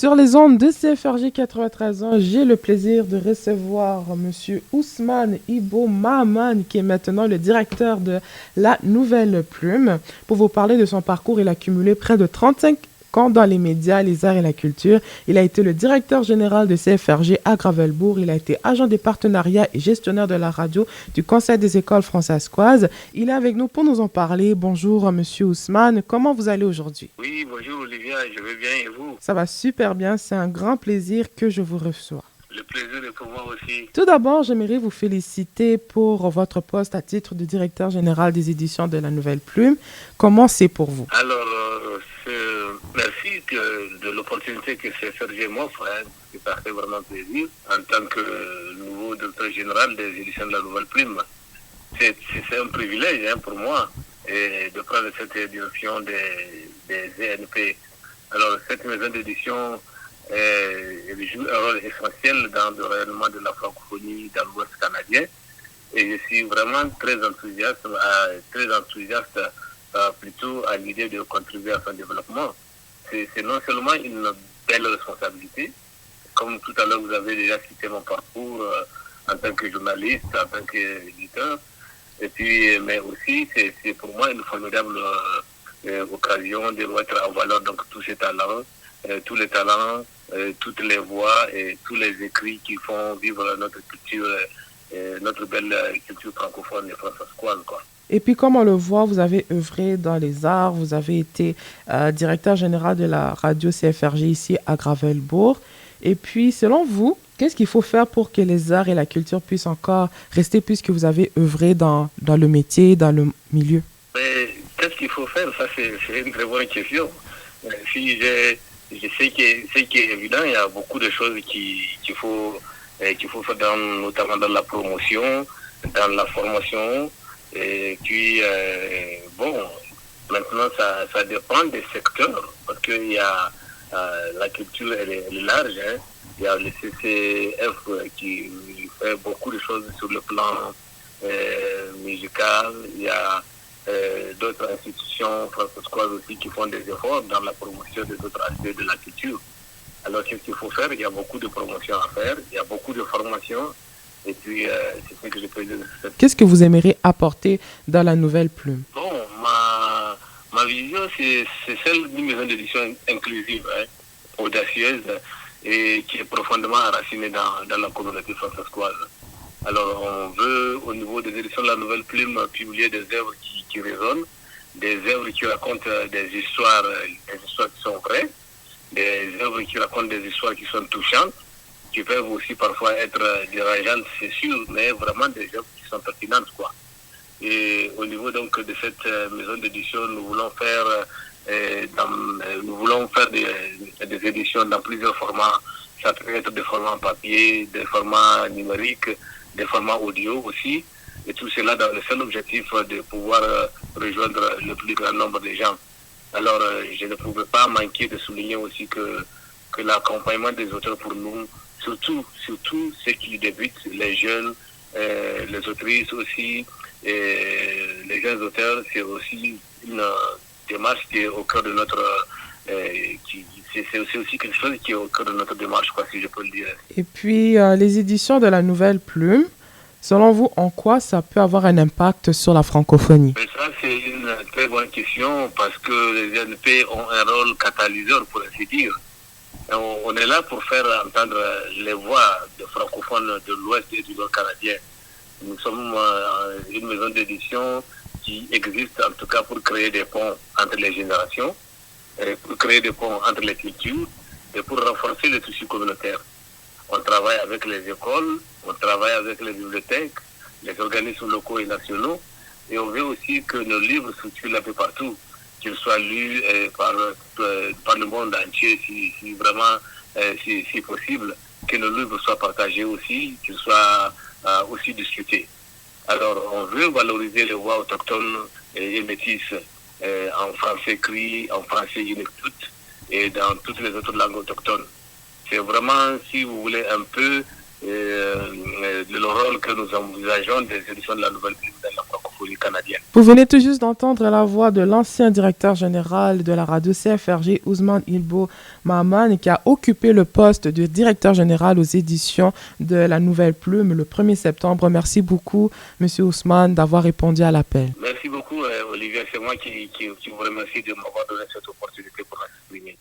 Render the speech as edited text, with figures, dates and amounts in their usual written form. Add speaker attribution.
Speaker 1: Sur les ondes de CFRJ 93 ans, j'ai le plaisir de recevoir Monsieur Ousmane Ibo Mahaman, qui est maintenant le directeur de la Nouvelle Plume, pour vous parler de son parcours. Il a cumulé près de 35 ans dans les médias, les arts et la culture. Il a été le directeur général de CFRJ à Gravelbourg. Il a été agent des partenariats et gestionnaire de la radio du Conseil des écoles françaisoises. Il est avec nous pour nous en parler. Bonjour, Monsieur Ousmane. Comment vous allez aujourd'hui?
Speaker 2: Oui, bonjour Olivia, je vais bien et vous?
Speaker 1: Ça va super bien, c'est un grand plaisir que je vous reçois.
Speaker 2: Le plaisir est pour moi aussi.
Speaker 1: Tout d'abord, j'aimerais vous féliciter pour votre poste à titre de directeur général des éditions de la Nouvelle Plume. Comment c'est pour vous?
Speaker 2: Alors, merci de l'opportunité que CFRG m'offre, ça fait vraiment plaisir en tant que nouveau directeur général des éditions de la Nouvelle Plume. C'est un privilège pour moi de prendre cette direction des ENP. Alors, cette maison d'édition elle joue un rôle essentiel dans le rayonnement de la francophonie dans l'Ouest canadien. Et je suis vraiment très enthousiaste plutôt à l'idée de contribuer à son développement. C'est non seulement une belle responsabilité, comme tout à l'heure vous avez déjà cité mon parcours en tant que journaliste, en tant qu'éditeur, et puis, mais aussi c'est pour moi une formidable occasion de mettre en valeur donc tous ces talents, tous les talents, toutes les voix et tous les écrits qui font vivre notre culture, notre belle culture francophone et française, quoi.
Speaker 1: Et puis, comme on le voit, vous avez œuvré dans les arts, vous avez été directeur général de la radio CFRJ ici à Gravelbourg. Et puis, selon vous, qu'est-ce qu'il faut faire pour que les arts et la culture puissent encore rester puisque vous avez œuvré dans le métier, dans le milieu?
Speaker 2: Mais qu'est-ce qu'il faut faire? Ça, c'est une très bonne question. Si je sais que ce qui est évident, il y a beaucoup de choses qu'il faut faire, notamment dans la promotion, dans la formation. Et puis, bon, maintenant, ça dépend des secteurs, parce qu'il y a la culture, elle est large. Il y a le CCF qui fait beaucoup de choses sur le plan musical. Il y a d'autres institutions françaises aussi qui font des efforts dans la promotion des autres aspects de la culture. Alors, qu'est-ce qu'il faut faire? Il y a beaucoup de promotions à faire, il y a beaucoup de formations, et puis c'est ce que je peux dire.
Speaker 1: Qu'est-ce que vous aimeriez apporter dans la Nouvelle Plume?
Speaker 2: Bon, ma vision, c'est celle d'une maison d'édition inclusive, audacieuse, et qui est profondément enracinée dans la communauté française. Alors, on veut, au niveau des éditions de la Nouvelle Plume, publier des œuvres qui résonnent, des œuvres qui racontent des histoires qui sont vraies, des œuvres qui racontent des histoires qui sont touchantes, qui peuvent aussi parfois être dérangeantes, c'est sûr, mais vraiment des œuvres qui sont pertinentes, quoi. Et au niveau donc de cette maison d'édition, nous voulons faire des éditions dans plusieurs formats. Ça peut être des formats en papier, des formats numériques, des formats audio aussi, et tout cela dans le seul objectif de pouvoir rejoindre le plus grand nombre de gens. Alors, je ne pouvais pas manquer de souligner aussi que l'accompagnement des auteurs pour nous, surtout ceux qui débutent, les jeunes, les autrices aussi, et les jeunes auteurs, c'est aussi une démarche qui est au cœur de notre... c'est aussi quelque chose qui est au cœur de notre démarche, quoi, si je peux le dire.
Speaker 1: Et puis, les éditions de la Nouvelle Plume, selon vous, en quoi ça peut avoir un impact sur la francophonie?
Speaker 2: Mais ça, c'est une très bonne question parce que les NP ont un rôle catalyseur, pour ainsi dire. On est là pour faire entendre les voix des francophones de l'Ouest et du Nord canadien. Nous sommes une maison d'édition qui existe en tout cas pour créer des ponts entre les générations, pour créer des ponts entre les cultures et pour renforcer le tissu communautaire. On travaille avec les écoles, on travaille avec les bibliothèques, les organismes locaux et nationaux, et on veut aussi que nos livres circulent un peu partout, qu'ils soient lus par le monde entier, si vraiment, si possible, que nos livres soient partagés aussi, qu'ils soient aussi discutés. Alors, on veut valoriser les voix autochtones et métisses en français écrit, en français inuktitut et dans toutes les autres langues autochtones. C'est vraiment, si vous voulez, un peu le rôle que nous envisageons des éditions de la Nouvelle Plume dans la francophonie. francophonie canadienne.
Speaker 1: Vous venez tout juste d'entendre la voix de l'ancien directeur général de la radio CFRJ, Ousmane Ilbo Mahaman, qui a occupé le poste de directeur général aux éditions de La Nouvelle Plume le 1er septembre. Merci beaucoup, Monsieur Ousmane, d'avoir répondu à l'appel.
Speaker 2: Merci beaucoup, Olivier. C'est moi qui vous remercie de m'avoir donné cette opportunité pour m'exprimer.